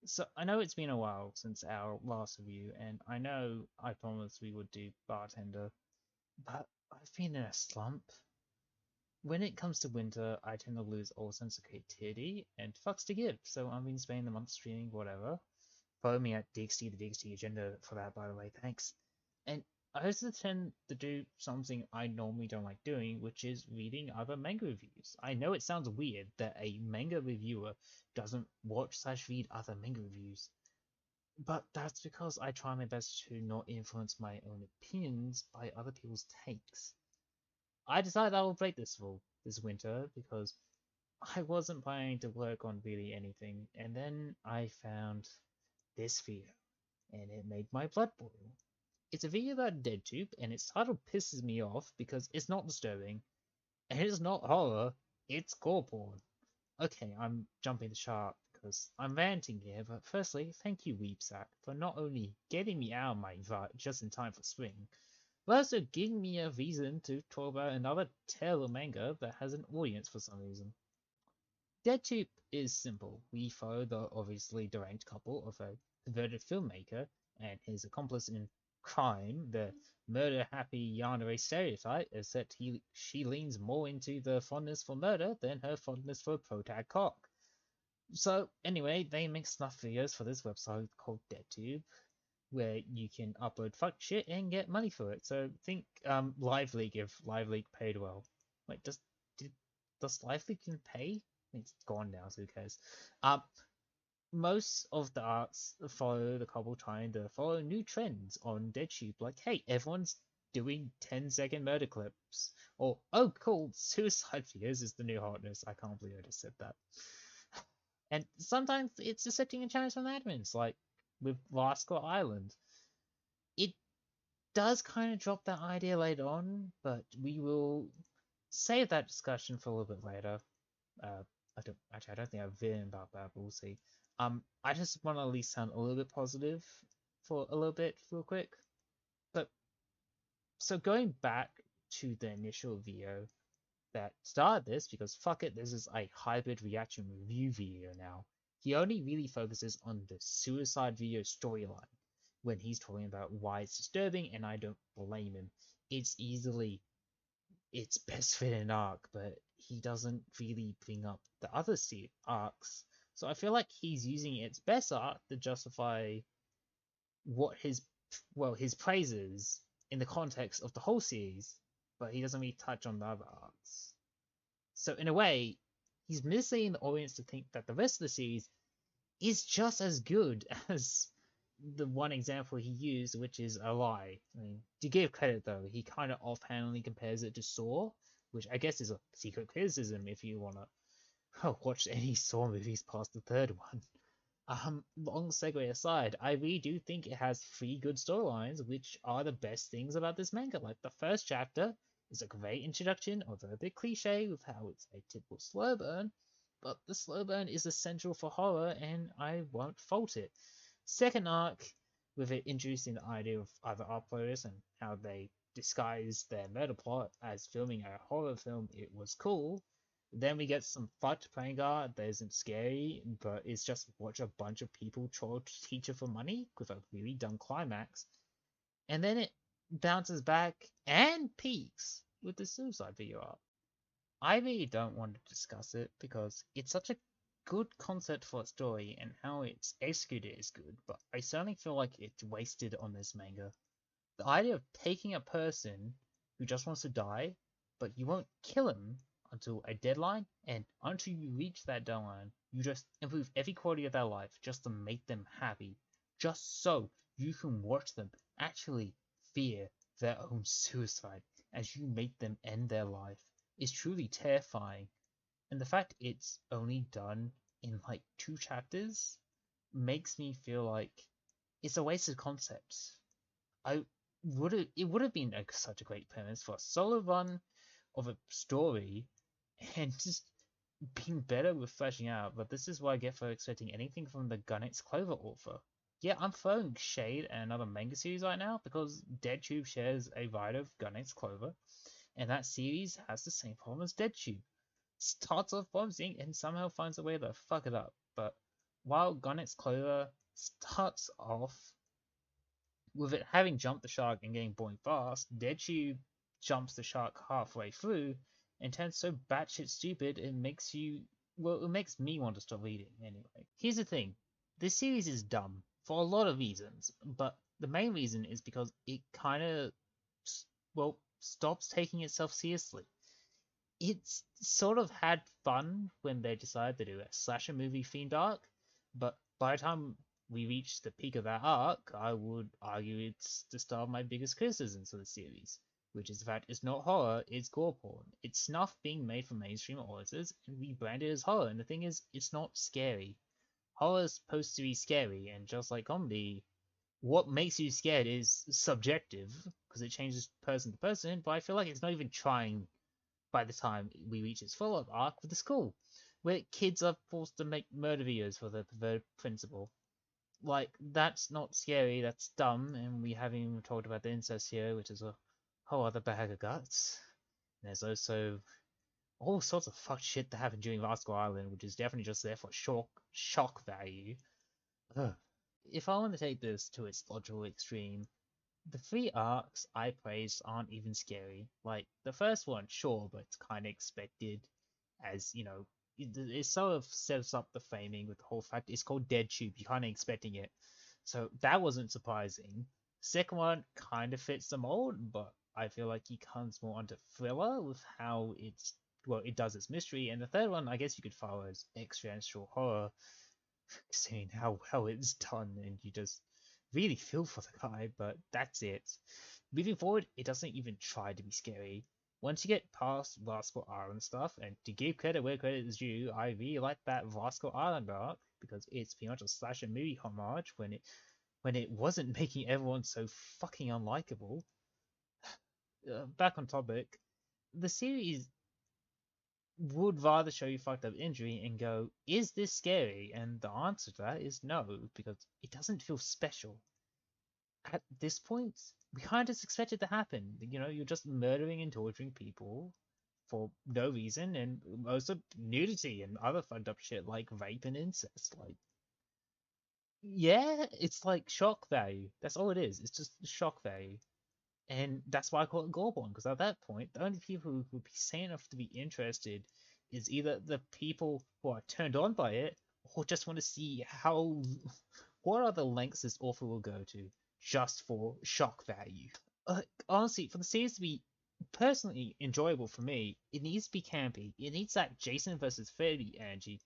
So I know it's been a while since our last review, and I know I promised we would do Bartender, but I've been in a slump. When it comes to winter, I tend to lose all sense of creativity and fucks to give. So I've been spending the month streaming whatever. Follow me at DXT, the DXT agenda for that, by the way. Thanks. And I also tend to do something I normally don't like doing, which is reading other manga reviews. I know it sounds weird that a manga reviewer doesn't watch/read other manga reviews, but that's because I try my best to not influence my own opinions by other people's takes. I decided I will break this rule this winter because I wasn't planning to work on really anything, and then I found this video, and it made my blood boil. It's a video about Deadtube, and its title pisses me off because it's not disturbing, and it's not horror, it's gore porn. Okay, I'm jumping the shark because I'm ranting here, but firstly, thank you, Weepsack, for not only getting me out of my rut just in time for spring, but also giving me a reason to talk about another terrible manga that has an audience for some reason. Deadtube is simple. We follow the obviously deranged couple of a perverted filmmaker and his accomplice in crime, the murder-happy yandere stereotype, except she leans more into the fondness for murder than her fondness for protag cock. So anyway, they make snuff videos for this website called Deadtube, where you can upload fuck shit and get money for it. So think Live League if Live League paid well. Wait, does Live League can pay? It's gone now, so who cares? Um, most of the arts follow the couple trying to follow new trends on DeadTube, like, hey, everyone's doing 10-second murder clips, or oh, cool, suicide videos is the new hotness. I can't believe I just said that. And sometimes it's just setting a challenge from admins, like with Rascal Island. It does kind of drop that idea later on, but we will save that discussion for a little bit later. Uh, I don't think I've written about that, but we'll see. I just want to at least sound a little bit positive for a little bit, real quick. But so going back to the initial video that started this, because fuck it, this is a hybrid reaction review video now. He only really focuses on the suicide video storyline when he's talking about why it's disturbing, and I don't blame him. It's easily its best fit arc, but he doesn't really bring up the other arcs. So I feel like he's using its best arc to justify what his praises in the context of the whole series, but he doesn't really touch on the other arcs. So in a way, he's misleading the audience to think that the rest of the series is just as good as the one example he used, which is a lie. I mean, to give credit though, he kind of offhandedly compares it to Saw, which I guess is a secret criticism if you want to watch any Saw movies past the third one. Long segue aside, I really do think it has three good storylines, which are the best things about this manga. Like the first chapter is a great introduction, although a bit cliche with how it's a typical slow burn, but the slow burn is essential for horror, and I won't fault it. Second arc, with it introducing the idea of other uploaders and how they disguise their murder plot as filming a horror film, it was cool. Then we get some fucked playing art that isn't scary, but it's just watch a bunch of people troll a teacher for money with a really dumb climax. And then it bounces back and peaks with the suicide video art. I really don't want to discuss it because it's such a good concept for a story and how it's executed is good, but I certainly feel like it's wasted on this manga. The idea of taking a person who just wants to die, but you won't kill him until a deadline, and until you reach that deadline, you just improve every quality of their life just to make them happy, just so you can watch them actually fear their own suicide as you make them end their life, is truly terrifying. And the fact it's only done in like 2 chapters makes me feel like it's a wasted concept. I it would have been such a great premise for a solo run of a story and just being better with fleshing out, but this is what I get for expecting anything from the Gunnets Clover author. Yeah, I'm throwing shade at another manga series right now because Deadtube shares a writer of Gunnets Clover, and that series has the same problem as Deadtube. Starts off promising and somehow finds a way to fuck it up. But while Gonnett's Clover starts off with it having jumped the shark and getting boring fast, Deadtube jumps the shark halfway through and turns so batshit stupid it makes you, well, it makes me want to stop reading anyway. Here's the thing, this series is dumb for a lot of reasons, but the main reason is because it kind of, well, stops taking itself seriously. It's sort of had fun when they decided to do a slasher movie themed arc, but by the time we reach the peak of that arc, I would argue it's the start of my biggest criticisms of the series, which is the fact it's not horror, it's gore porn. It's snuff being made for mainstream audiences and rebranded as horror, and the thing is, it's not scary. Horror is supposed to be scary, and just like comedy, what makes you scared is subjective, because it changes person to person, but I feel like it's not even trying by the time we reach its follow-up arc with the school, where kids are forced to make murder videos for the pervert principal. Like, that's not scary, that's dumb, and we haven't even talked about the incest here, which is a whole other bag of guts. And there's also all sorts of fucked shit that happened during Rascal Island, which is definitely just there for shock value. Ugh. If I want to take this to its logical extreme, the three arcs I praised aren't even scary. Like, the first one, sure, but it's kind of expected, as, you know, it sort of sets up the framing with the whole fact it's called Deadtube, you're kind of expecting it. So that wasn't surprising. Second one kind of fits the mold, but I feel like he comes more onto thriller with how it's, well, it does its mystery. And the third one, I guess you could follow as experiential horror, seeing how it's done, and you just really feel for the guy, but that's it. Moving forward, it doesn't even try to be scary. Once you get past Rascal Island stuff, and to give credit where credit is due, I really like that Rascal Island arc because it's pretty much a slasher movie homage when it wasn't making everyone so fucking unlikable. Back on topic, the series would rather show you fucked up injury and go, is this scary? And the answer to that is no, because it doesn't feel special. At this point, we kind of just expect it to happen. You know, you're just murdering and torturing people for no reason, and also nudity and other fucked up shit like rape and incest. Like, yeah, it's like shock value. That's all it is. It's just shock value. And that's why I call it gore porn, because at that point, the only people who would be sane enough to be interested is either the people who are turned on by it, or just want to see what are the lengths this author will go to just for shock value. Honestly, for the series to be personally enjoyable for me, it needs to be campy. It needs that Jason versus Freddy energy.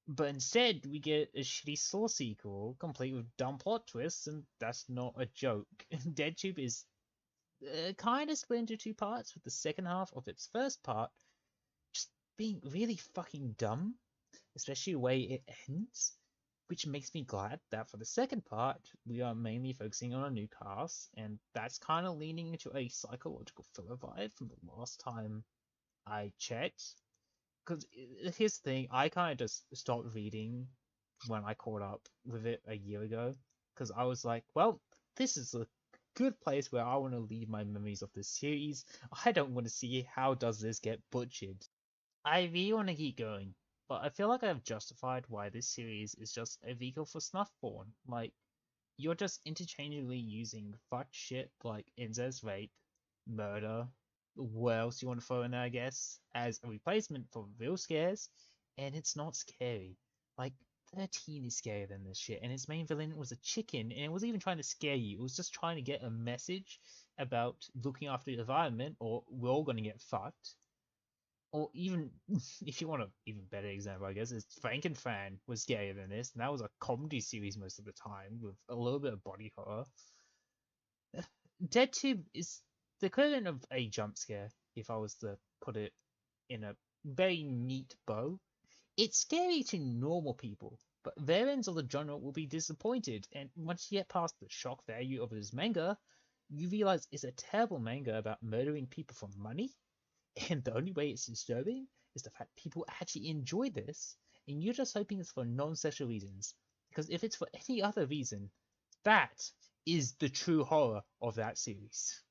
But instead, we get a shitty Saw sequel, complete with dumb plot twists, and that's not a joke. Deadtube is kind of split into two parts, with the second half of its first part just being really fucking dumb, especially the way it ends, which makes me glad that for the second part, we are mainly focusing on a new cast, and that's kind of leaning into a psychological thriller vibe from the last time I checked. Because here's the thing, I kind of just stopped reading when I caught up with it a year ago, because I was like, well, this is a good place where I want to leave my memories of this series. I don't want to see how does this get butchered. I really want to keep going, but I feel like I've justified why this series is just a vehicle for snuff porn. Like, you're just interchangeably using fucked shit like incest, rape, murder, what else you want to throw in there, I guess, as a replacement for real scares, and it's not scary. Like, 13 is scarier than this shit, and its main villain was a chicken, and it wasn't even trying to scare you, it was just trying to get a message about looking after the environment, or we're all gonna get fucked. Or even, if you want an even better example, I guess, is Frankenfran was scarier than this, and that was a comedy series most of the time, with a little bit of body horror. Deadtube is the equivalent of a jump scare, if I was to put it in a very neat bow. It's scary to normal people, but variants of the genre will be disappointed, and once you get past the shock value of this manga, you realize it's a terrible manga about murdering people for money, and the only way it's disturbing is the fact people actually enjoy this, and you're just hoping it's for non-sexual reasons. Because if it's for any other reason, that is the true horror of that series.